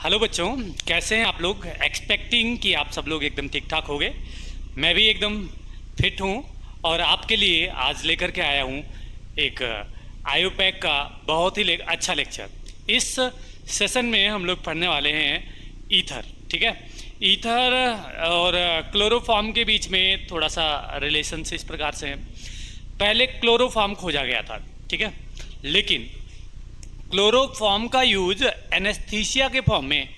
Hello बच्चों, कैसे हैं आप लोग। एक्सपेक्टिंग कि आप सब लोग एकदम ठीक ठाक होंगे। मैं भी एकदम फिट हूँ और आपके लिए आज लेकर के आया हूँ एक आयोपैक का बहुत ही अच्छा लेक्चर। इस सेशन में हम लोग पढ़ने वाले हैं ईथर। ठीक है, ईथर और क्लोरोफॉर्म के बीच में थोड़ा सा रिलेशन से इस प्रकार से है। पहले क्लोरोफॉर्म खोजा गया था, ठीक है, लेकिन क्लोरोफॉर्म का यूज एनेस्थीसिया के फॉर्म में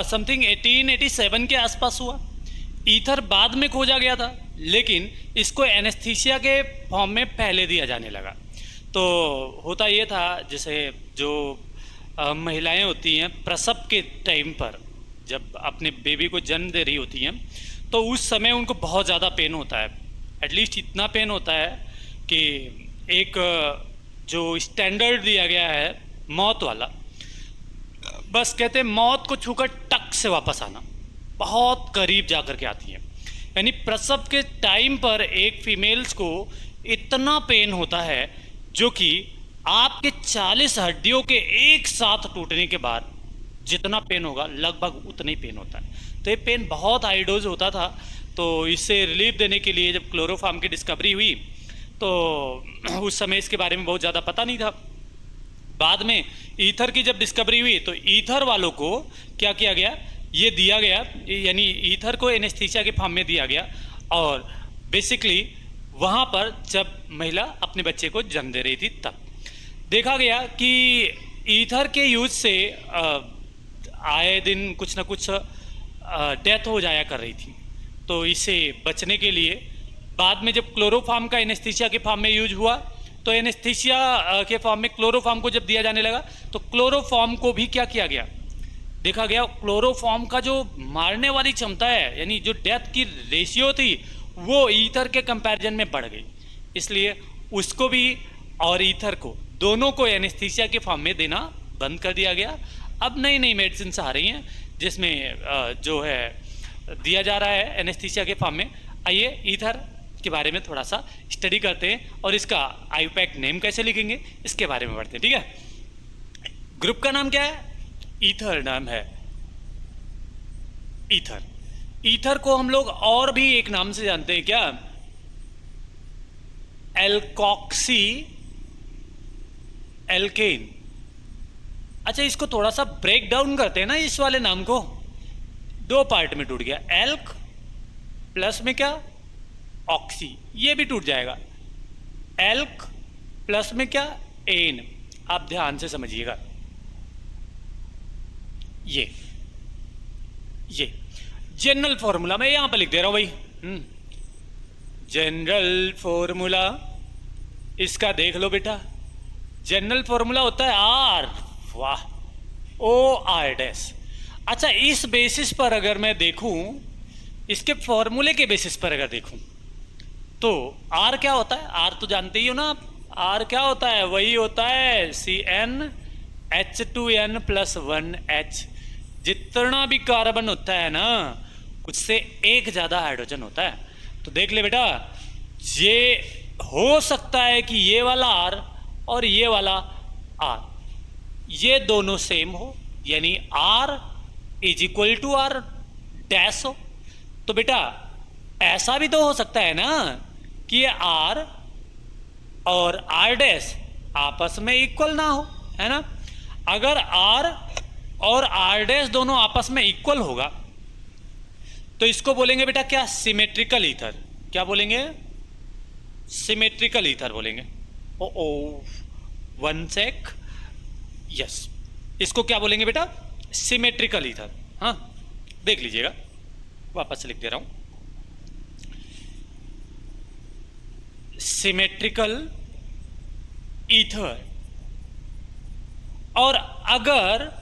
समथिंग 1887 के आसपास हुआ। ईथर बाद में खोजा गया था, लेकिन इसको एनेस्थीसिया के फॉर्म में पहले दिया जाने लगा। तो होता ये था, जैसे जो महिलाएं होती हैं प्रसव के टाइम पर, जब अपने बेबी को जन्म दे रही होती हैं, तो उस समय उनको बहुत ज़्यादा पेन होता है। एटलीस्ट इतना पेन होता है कि एक जो स्टैंडर्ड दिया गया है मौत वाला, बस कहते हैं मौत को छूकर टक से वापस आना, बहुत करीब जा कर के आती है। यानी प्रसव के टाइम पर एक फीमेल्स को इतना पेन होता है जो कि आपके 40 हड्डियों के एक साथ टूटने के बाद जितना पेन होगा लगभग उतना ही पेन होता है। तो ये पेन बहुत हाई डोज होता था। तो इससे रिलीफ देने के लिए जब क्लोरोफॉर्म की डिस्कवरी हुई तो उस समय इसके बारे में बहुत ज़्यादा पता नहीं था। बाद में ईथर की जब डिस्कवरी हुई तो ईथर वालों को क्या किया गया, ये दिया गया, यानी ईथर को एनेस्थीसिया के फॉर्म में दिया गया। और बेसिकली वहाँ पर जब महिला अपने बच्चे को जन्म दे रही थी तब देखा गया कि ईथर के यूज से आए दिन कुछ ना कुछ डेथ हो जाया कर रही थी। तो इससे बचने के लिए बाद में जब क्लोरोफॉर्म का एनेस्थीसिया के फॉर्म में यूज हुआ तो एनेस्थीसिया के फॉर्म में क्लोरोफॉर्म को जब दिया जाने लगा तो क्लोरोफॉर्म को भी क्या किया गया, देखा गया क्लोरोफॉर्म का जो मारने वाली क्षमता है, यानी जो डेथ की रेशियो थी, वो ईथर के कंपैरिजन में बढ़ गई। इसलिए उसको भी और ईथर को दोनों को एनेस्थीसिया के फॉर्म में देना बंद कर दिया गया। अब नई नई मेडिसिन आ रही हैं जिसमें जो है दिया जा रहा है एनेस्थीसिया के फॉर्म में। आइए ईथर के बारे में थोड़ा सा स्टडी करते हैं और इसका आयोपैक नेम कैसे लिखेंगे इसके बारे में पढ़ते हैं। ठीक है, ग्रुप का नाम क्या है, ईथर नाम है, ईथर। ईथर को हम लोग और भी एक नाम से जानते हैं, क्या, एल्कॉक्सी एल्केन। अच्छा, इसको थोड़ा सा ब्रेक डाउन करते हैं ना, इस वाले नाम को दो पार्ट में टूट गया, एल्क प्लस में क्या, ऑक्सी, ये भी टूट जाएगा, एल्क प्लस में क्या, एन। आप ध्यान से समझिएगा, ये जनरल फॉर्मूला मैं यहां पर लिख दे रहा हूं भाई। जनरल फॉर्मूला इसका देख लो बेटा, जनरल फॉर्मूला होता है आर, वाह, ओ आर डैश। अच्छा, इस बेसिस पर अगर मैं देखूं, इसके फॉर्मूले के बेसिस पर अगर देखूं तो आर क्या होता है, आर तो जानते ही हो ना आप, आर क्या होता है, वही होता है CnH2n + 1H। जितना भी कार्बन होता है ना उससे एक ज्यादा हाइड्रोजन होता है। तो देख ले बेटा, ये हो सकता है कि ये वाला आर और ये वाला आर ये दोनों सेम हो, यानी R = R डैश हो। तो बेटा ऐसा भी तो हो सकता है ना कि ये R और R डैश आपस में इक्वल ना हो, है ना। अगर R और R डैश दोनों आपस में इक्वल होगा तो इसको बोलेंगे बेटा क्या, सिमेट्रिकल ईथर। क्या बोलेंगे, सिमेट्रिकल ईथर बोलेंगे। ओ 1 सेक, यस, इसको क्या बोलेंगे बेटा, सिमेट्रिकल ईथर। हाँ, देख लीजिएगा, वापस से लिख दे रहा हूं, सिमेट्रिकल ईथर। और अगर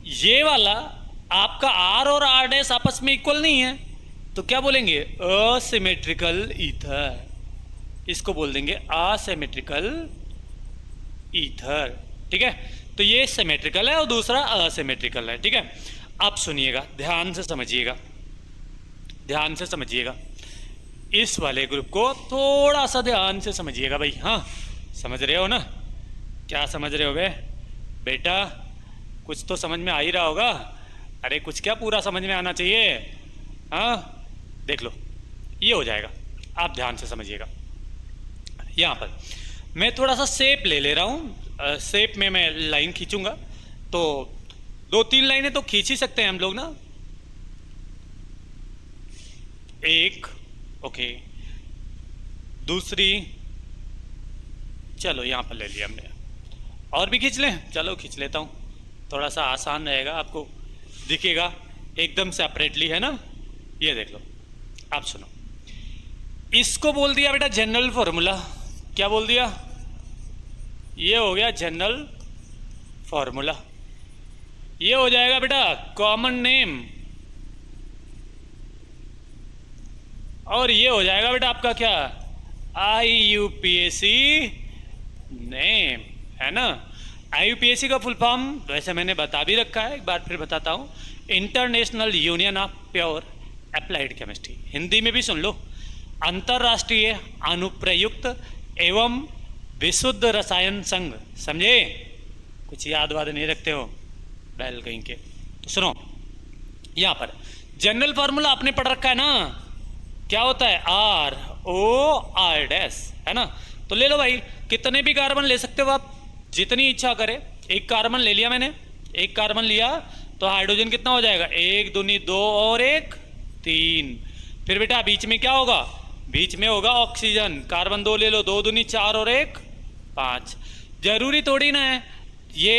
ये वाला आपका R और R डैश आपस में इक्वल नहीं है तो क्या बोलेंगे, असिमेट्रिकल ईथर। इसको बोल देंगे असिमेट्रिकल ईथर। ठीक है, तो ये सिमेट्रिकल है और दूसरा असिमेट्रिकल है। ठीक है, अब सुनिएगा, ध्यान से समझिएगा, ध्यान से समझिएगा, इस वाले ग्रुप को थोड़ा सा ध्यान से समझिएगा भाई। हाँ, समझ रहे हो ना, क्या समझ रहे हो बे बेटा, कुछ तो समझ में आ ही रहा होगा। अरे कुछ क्या पूरा समझ में आना चाहिए। हाँ देख लो, ये हो जाएगा, आप ध्यान से समझिएगा। यहाँ पर मैं थोड़ा सा शेप ले रहा हूँ, शेप में मैं लाइन खींचूंगा, तो 2-3 लाइनें तो खींच ही सकते हैं हम लोग ना। एक, ओके, दूसरी, चलो यहाँ पर ले लिया हमने, और भी खींच लें, चलो खींच लेता हूँ, थोड़ा सा आसान रहेगा, आपको दिखेगा एकदम सेपरेटली, है ना। ये देख लो, आप सुनो, इसको बोल दिया बेटा जनरल फॉर्मूला। क्या बोल दिया? ये हो गया जनरल फॉर्मूला। ये हो जाएगा बेटा कॉमन नेम, और ये हो जाएगा बेटा आपका क्या, IUPAC नेम, है ना। IUPAC का फुल फॉर्म वैसे मैंने बता भी रखा है, एक बार फिर बताता हूँ, international union of pure applied chemistry. Hindi में भी सुन लो, अंतर्राष्ट्रीय अनुप्रयुक्त एवं विशुद्ध रसायन संघ। समझे? कुछ याद वाद नहीं रखते हो बैल कहीं के, तो सुनो, यहां पर जनरल फॉर्मूला आपने पढ़ रखा है ना, क्या होता है, ROR, है ना। तो ले लो भाई, कितने भी कार्बन ले सकते हो आप, जितनी इच्छा करे। एक कार्बन ले लिया मैंने, एक कार्बन लिया तो हाइड्रोजन कितना हो जाएगा, 1 दूनी 2 और 1 3। फिर बेटा बीच में क्या होगा, बीच में होगा ऑक्सीजन, कार्बन 2 ले लो, 2 दूनी 4 और 1 5। जरूरी थोड़ी ना है ये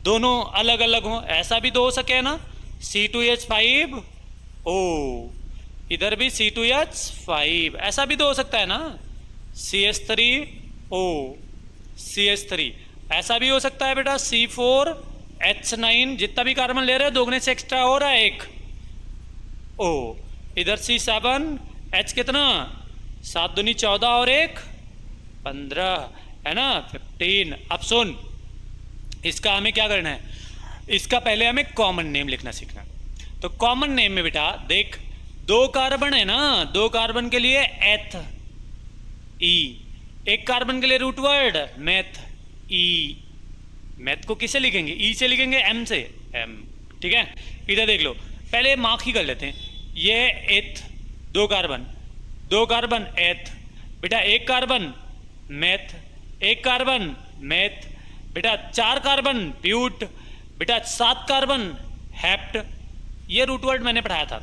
दोनों अलग अलग हो, ऐसा भी तो हो सके ना, C2H5O, इधर भी C2H5, ऐसा भी तो हो सकता है ना, CH3O, CH3, ऐसा भी हो सकता है बेटा, C4H9, जितना भी कार्बन ले रहे हो दोगुने से एक्स्ट्रा हो रहा है 1 O, इधर C7H कितना, 7 दूनी 14 और 1 15, है ना, 15। अब सुन, इसका हमें क्या करना है, इसका पहले हमें कॉमन नेम लिखना सीखना। तो कॉमन नेम में बेटा देख, 2 कार्बन है ना, 2 कार्बन के लिए एथ ई, एक कार्बन के लिए रूट वर्ड मेथ ई। मैथ को किससे लिखेंगे, ई से लिखेंगे, एम से, एम, ठीक है। इधर देख लो, पहले मार्क ही कर लेते हैं, ये एथ, 2 कार्बन, 2 कार्बन एथ, बेटा 1 कार्बन मेथ, 1 कार्बन मेथ, बेटा 4 कार्बन ब्यूट, बेटा 7 कार्बन हेप्ट। ये रूट वर्ड मैंने पढ़ाया था,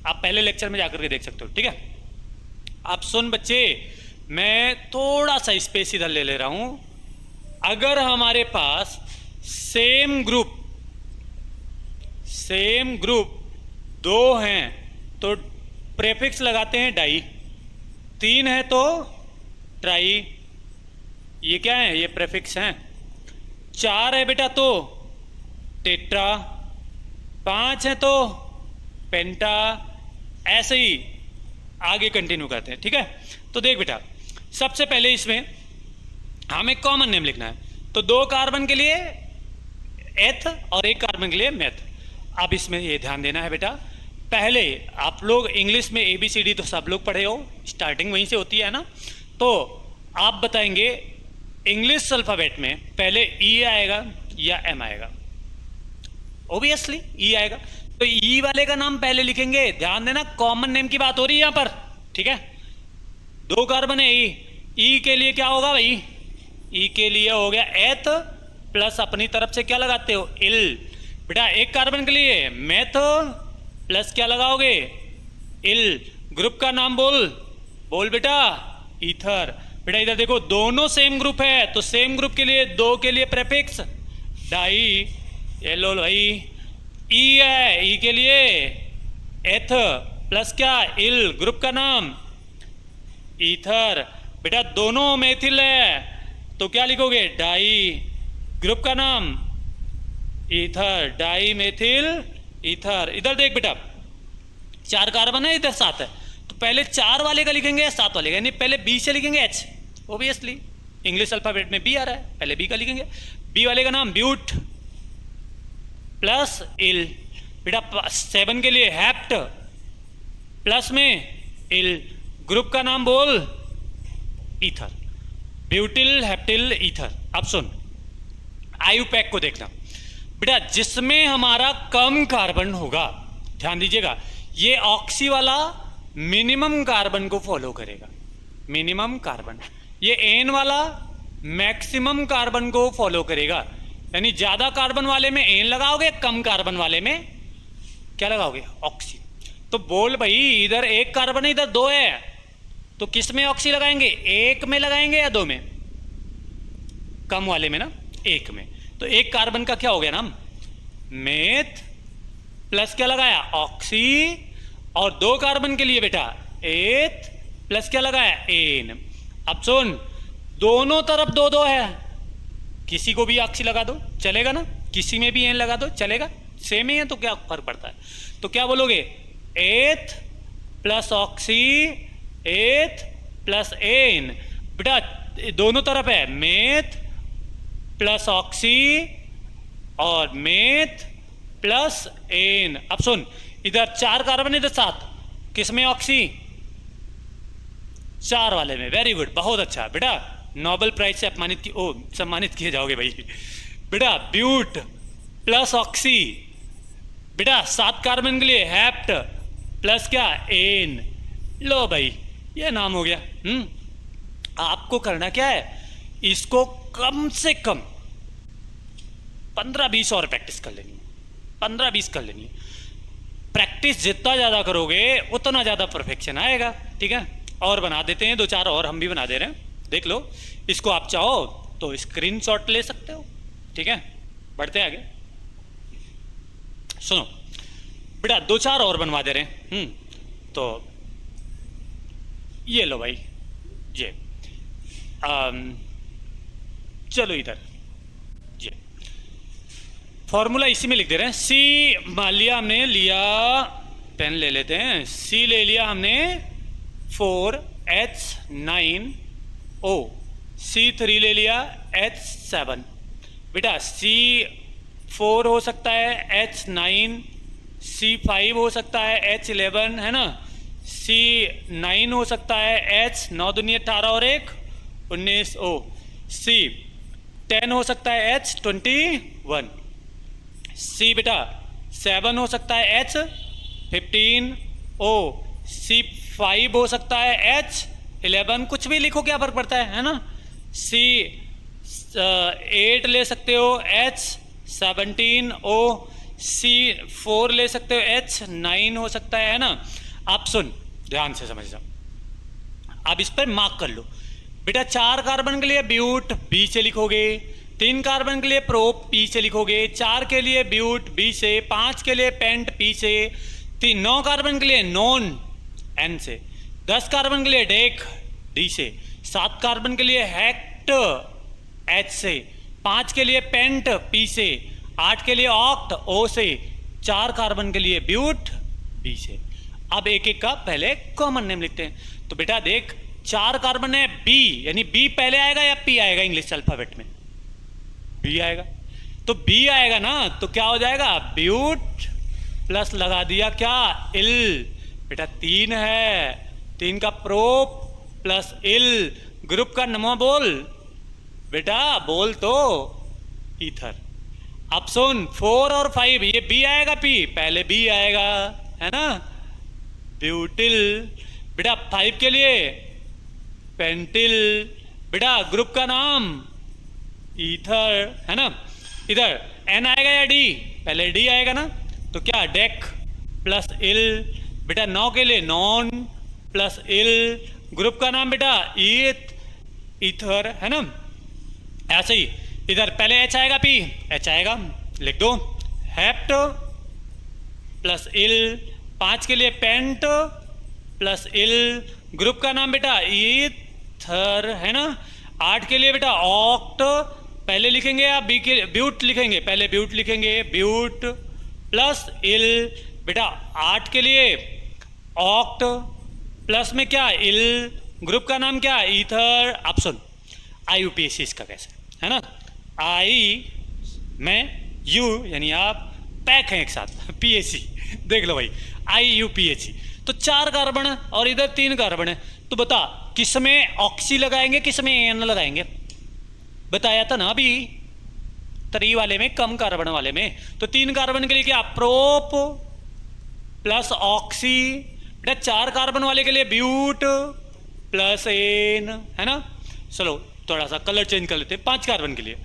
आप पहले लेक्चर में जाकर के देख सकते हो, ठीक है। अब सुन बच्चे, मैं थोड़ा सा स्पेस इधर ले रहा हूं। अगर हमारे पास सेम ग्रुप 2 हैं तो प्रेफिक्स लगाते हैं डाई, 3 है तो ट्राई, ये क्या है, ये प्रेफिक्स हैं। 4 है बेटा तो टेट्रा, 5 है तो पेंटा, ऐसे ही आगे कंटिन्यू करते हैं, ठीक है। तो देख बेटा, सबसे पहले इसमें हमें कॉमन नेम लिखना है, तो 2 कार्बन के लिए एथ और 1 कार्बन के लिए मेथ। अब इसमें ये ध्यान देना है बेटा, पहले आप लोग इंग्लिश में ABCD तो सब लोग पढ़े हो, स्टार्टिंग वहीं से होती है ना, तो आप बताएंगे इंग्लिश अल्फाबेट में पहले E आएगा या M आएगा, ओबियसली E आएगा, तो E वाले का नाम पहले लिखेंगे। ध्यान देना, कॉमन नेम की बात हो रही है यहां पर, ठीक है। 2 कार्बन है E के लिए क्या होगा भाई, E के लिए हो गया एथ प्लस अपनी तरफ से क्या लगाते हो, इल। बेटा 1 कार्बन के लिए मेथ प्लस क्या लगाओगे, इल। ग्रुप का नाम बोल बेटा, ईथर। बेटा इधर देखो, दोनों सेम ग्रुप है तो सेम ग्रुप के लिए 2 के लिए प्रेफिक्स डाई, ये लो भाई, ई है, ई के लिए एथ प्लस क्या, इल, ग्रुप का नाम ईथर। बेटा दोनों मेथिल है तो क्या लिखोगे, डाई, ग्रुप का नाम ईथर, डाई मेथिल ईथर। इधर देख बेटा, 4 कार्बन है, इधर 7 है, तो पहले 4 वाले का लिखेंगे या 7 वाले का, यानी पहले बी से लिखेंगे H, ओबियसली इंग्लिश अल्फाबेट में बी आ रहा है, पहले बी का लिखेंगे। बी वाले का नाम ब्यूट प्लस इल। बेटा 7 के लिए हेप्ट प्लस में इल, ग्रुप का नाम बोल, ईथर, ब्यूटिल हेप्टिल ईथर। अब सुन, आयुपैक को देखना, बेटा जिसमें हमारा कम कार्बन होगा, ध्यान दीजिएगा, ये ऑक्सी वाला मिनिमम कार्बन को फॉलो करेगा, मिनिमम कार्बन। ये एन वाला मैक्सिमम कार्बन को फॉलो करेगा। यानी ज्यादा कार्बन वाले में एन लगाओगे, कम कार्बन वाले में क्या लगाओगे, ऑक्सी। तो बोल भाई, इधर एक कार्बन है, इधर दो है, तो किस में ऑक्सी लगाएंगे, एक में लगाएंगे या दो में, कम वाले में ना, एक में। तो एक कार्बन का क्या हो गया नाम, मेथ, प्लस क्या लगाया, ऑक्सी, और दो कार्बन के लिए बेटा एथ, प्लस क्या लगाया, एन। अब सुन, दोनों तरफ दो दो है, किसी को भी ऑक्सी लगा दो चलेगा ना, किसी में भी एन लगा दो चलेगा, सेम ही है, तो क्या फर्क पड़ता है। तो क्या बोलोगे, एथ प्लस ऑक्सी, एथ प्लस एन। बेटा दोनों तरफ है, मेथ प्लस ऑक्सी और मेथ प्लस एन। अब सुन, इधर 4 कार्बन, इधर 7, किसमें ऑक्सी, 4 वाले में। वेरी गुड, बहुत अच्छा बेटा, नोबेल प्राइज से सम्मानित किए जाओगे भाई। बेटा ब्यूट प्लस ऑक्सी, बेटा 7 कार्बन के लिए हेप्ट प्लस क्या, एन। लो भाई, ये नाम हो गया। आपको करना क्या है, इसको कम से कम 15-20 और प्रैक्टिस कर लेनी है, 15-20 कर लेनी है। प्रैक्टिस जितना ज़्यादा करोगे उतना ज़्यादा परफेक्शन आएगा, ठीक है। और बना देते हैं 2-4 और, हम भी बना दे रहे हैं, देख लो। इसको आप चाहो तो स्क्रीनशॉट ले सकते हो, ठीक है। बढ़ते आगे, सुनो बेटा 2-4 और बनवा दे रहे हैं। तो ये लो भाई, ये चलो इधर, ये फॉर्मूला इसी में लिख दे रहे हैं। सी मान लिया हमने, लिया पेन ले लेते हैं, सी ले लिया हमने 4H9O, C3 ले लिया H7। बेटा C4 हो सकता है, H9, C5 हो सकता है, H11, है ना, C9 हो सकता है, H 9 दूनी 18 और 1 19 O, C10 हो सकता है, H21, C बेटा 7 हो सकता है, H15 O, C5 हो सकता है, H11, कुछ भी लिखो क्या फर्क पड़ता है ना। C8 ले सकते हो, H17 O, C4 ले सकते हो, H9 हो सकता है ना। आप सुन, ध्यान से समझ जाओ, अब इस पर मार्क कर लो। बेटा 4 कार्बन के लिए ब्यूट बी से लिखोगे, 3 कार्बन के लिए प्रोप पी से लिखोगे, 4 के लिए ब्यूट बी से, 5 के लिए पेंट पी से, 9 कार्बन के लिए नॉन एन से, 10 कार्बन के लिए डेक डी से, 7 कार्बन के लिए हेक्ट एच से, 5 के लिए पेंट पी से, 8 के लिए ऑक्ट ओ से, 4 कार्बन के लिए ब्यूट बी से। अब एक एक का पहले कॉमन नेम लिखते हैं। तो बेटा देख, 4 कार्बन है बी, यानी बी पहले आएगा या पी आएगा, इंग्लिश अल्फाबेट में बी आएगा। तो बी आएगा ना, तो क्या हो जाएगा, ब्यूट प्लस लगा दिया क्या, इल। बेटा 3 है, 3 का प्रोप प्लस इल, ग्रुप का नाम बोल बेटा, बोल तो, ईथर। अब सुन 4 और 5, ये बी आएगा, पी पहले बी आएगा, है ना, ब्यूटिल। बेटा 5 के लिए पेंटिल, बेटा ग्रुप का नाम ईथर, है ना। इधर एन आएगा या डी, पहले डी आएगा ना, तो क्या, डेक प्लस इल। बेटा 9 के लिए नॉन प्लस इल, ग्रुप का नाम बेटा ईथ, ईथर, है ना। ऐसे ही इधर पहले एच आएगा, पी एच आएगा, लिख दो, हेप्ट प्लस इल। 5 के लिए पेंट प्लस इल, ग्रुप का नाम बेटा ईथर, है ना। 8 के लिए बेटा ऑक्ट, पहले लिखेंगे या बी के ब्यूट लिखेंगे, पहले ब्यूट लिखेंगे, ब्यूट प्लस इल। बेटा 8 के लिए ऑक्ट प्लस में क्या, इल, ग्रुप का नाम क्या, ईथर। अब सुन, IUPAC इसका कैसे है ना, आई में यू यानी आप, पैक हैं एक साथ, PAC, देख लो भाई IUPAC। तो 4 कार्बन है और इधर 3 कार्बन है, तो बता किसमें ऑक्सी लगाएंगे, किसमें एन लगाएंगे, बताया था ना अभी, 3 वाले में, कम कार्बन वाले में। तो 3 कार्बन के लिए क्या, प्रोप प्लस ऑक्सी, बेटा 4 कार्बन वाले के लिए ब्यूट प्लस एन, है ना। चलो थोड़ा सा कलर चेंज कर लेते हैं 5 कार्बन के लिए,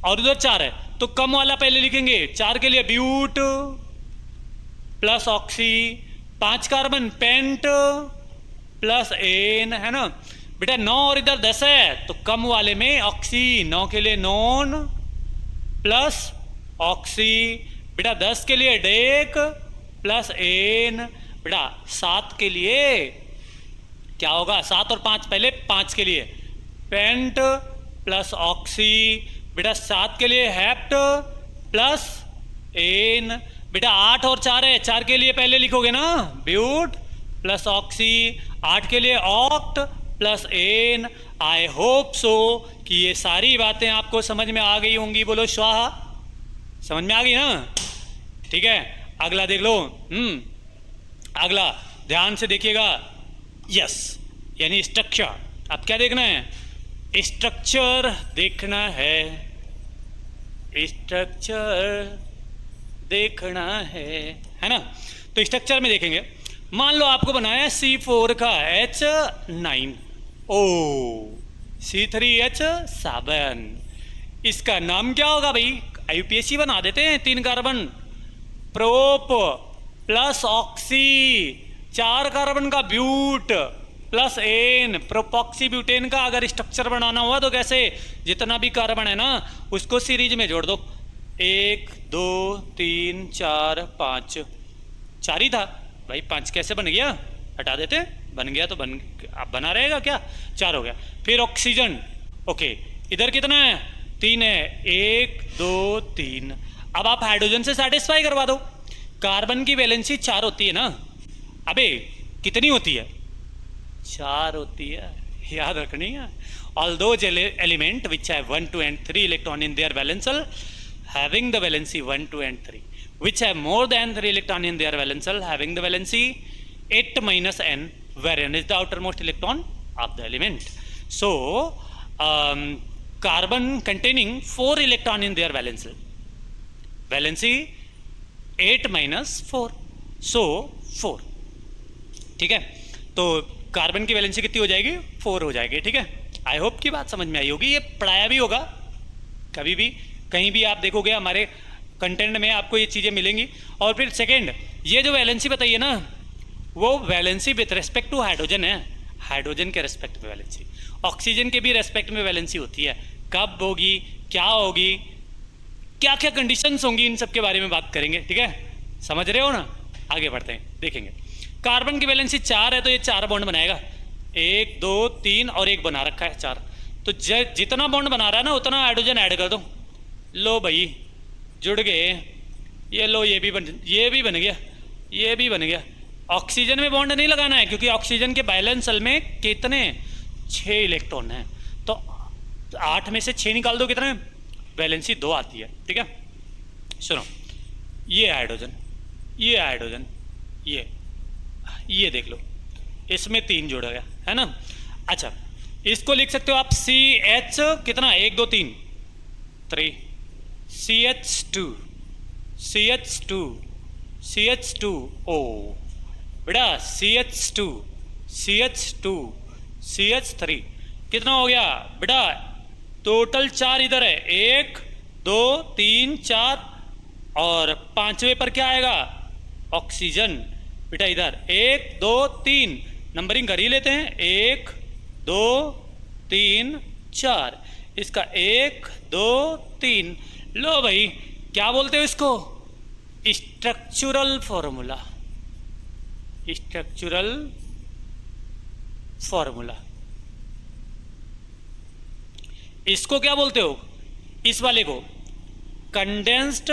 और उधर 4 है तो कम वाला पहले लिखेंगे। 4 के लिए but plus oxy, 5 carbon pent plus n, है ना। बेटा 9 और इधर 10 है तो कम वाले में ऑक्सी, 9 के लिए नॉन प्लस ऑक्सी, बेटा 10 के लिए डेक प्लस एन, बेटा 7 के लिए क्या होगा, 7 और 5 पहले, 5 के लिए पेंट प्लस ऑक्सी, बेटा 7 के लिए हेप्ट प्लस एन, बेटा 8 और 4 है, 4 के लिए पहले लिखोगे ना ब्यूट प्लस ऑक्सी, 8 के लिए oct plus n. I hope so कि ये सारी बातें आपको समझ में आ गई होंगी, बोलो स्वाहा, समझ में आ गई ना। ठीक है, अगला देख लो। अगला ध्यान से देखिएगा, यस यानी स्ट्रक्चर। अब क्या देखना है, स्ट्रक्चर देखना है, स्ट्रक्चर देखना है ना। तो स्ट्रक्चर में देखेंगे, मान लो आपको बनाया है C4 का H9 O C3H7, इसका नाम क्या होगा भाई, IUPAC बना देते हैं। 3 carbon prop plus oxy, 4 carbon का ब्यूट प्लस एन, प्रोपॉक्सी ब्यूटेन का अगर स्ट्रक्चर बनाना हुआ तो कैसे, जितना भी कार्बन है ना उसको सीरीज में जोड़ दो, 1 2 3 4 5, 4 ही था भाई, 5 कैसे बन गया, हटा देते, बन गया तो अब बना रहेगा क्या, 4 हो गया। फिर ऑक्सीजन, ओके इधर कितना है, 3 है, 1 2 3। अब आप हाइड्रोजन से सेटिस्फाई करवा दो, कार्बन की वैलेंसी 4 होती है ना, अबे कितनी होती है, 4 होती है, याद रखनी है। All those element which have 1 2 and 3 electron in their valence shell having the valency 1 2 and 3, which have more than 3 electron in their valence shell having the valency 8 minus n, wherein is the outermost electron of the element. So carbon containing 4 electron in their valence shell, valency 8 minus 4, so 4। ठीक है, तो carbon की valency कितनी हो जाएगी, 4 हो जाएगी। ठीक है, आई होप की बात समझ में आई होगी, ये पढ़ाया भी होगा कभी भी, कहीं भी आप देखोगे हमारे कंटेंट में आपको ये चीज़ें मिलेंगी। और फिर सेकंड, ये जो वैलेंसी बताइए ना, वो valency with respect to hydrogen है, हाइड्रोजन के रेस्पेक्ट में वैलेंसी, ऑक्सीजन के भी रेस्पेक्ट में वैलेंसी होती है। कब होगी, क्या होगी, क्या क्या कंडीशंस होंगी, इन सब के बारे में बात करेंगे। ठीक है, समझ रहे हो ना, आगे बढ़ते हैं, देखेंगे। कार्बन की वैलेंसी 4 है तो ये 4 बॉन्ड बनाएगा, 1 2 3 और 1 बना रखा है 4, तो जितना बॉन्ड बना रहा है ना उतना हाइड्रोजन ऐड कर दो। लो भाई जुड़ गए, ये लो ये भी बन गया, ये भी बन गया। ऑक्सीजन में बॉन्ड नहीं लगाना है क्योंकि ऑक्सीजन के बैलेंस शेल में कितने, 6 इलेक्ट्रॉन हैं, तो 8 में से 6 निकाल दो, कितने, वैलेंसी 2 आती है। ठीक है, सुनो, ये हाइड्रोजन, ये हाइड्रोजन, ये देख लो, इसमें 3 जोड़ा गया है ना। अच्छा, इसको लिख सकते हो आप CH कितना, 1 2 3 3, CH2 CH2 CH2O, बेटा CH2 CH2 CH3 कितना हो गया बेटा, टोटल 4 इधर है, 1 2 3 4, और 5वें पर क्या आएगा, ऑक्सीजन, बेटा इधर 1 2 3, नंबरिंग कर ही लेते हैं, 1 2 3 4, इसका 1 2 3। लो भाई, क्या बोलते हो इसको, स्ट्रक्चरल फॉर्मूला, स्ट्रक्चरल फॉर्मूला, इसको क्या बोलते हो, इस वाले को कंडेंस्ड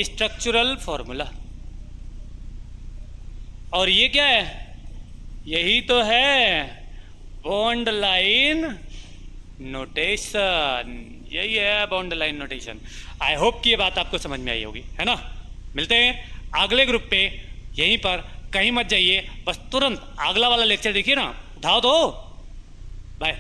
स्ट्रक्चरल फॉर्मूला। और ये क्या है, यही तो है बॉन्ड लाइन नोटेशन, यही है bond line notation. I hope कि ये बात आपको समझ में आई होगी, है ना। मिलते हैं अगले ग्रुप पे, यहीं पर, कहीं मत जाइए, बस तुरंत अगला वाला लेक्चर देखिए ना, उठाओ तो, बाय।